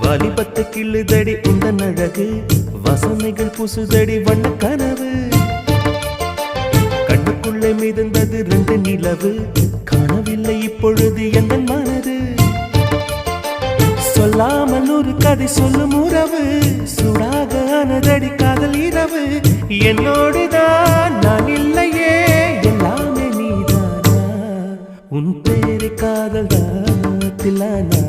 வாலிபத்து கிள்ளுதடி உந்தன் அழகு வசனைகள் புசுதடி வண்ண கனவு கண்ணுக்குள்ளே மிதந்தது 2 நிலவு காணவில்லை இப்பொழுது எந்த மனது சொல்லாமல் ஒரு கதை சொல்லும் உறவு சூடாக ஆனதடி காதல் இரவு என்னோடுதான் நான் இல்லையே எல்லாமே நீதானா உன் பேரு காதல் தான் தில்லானா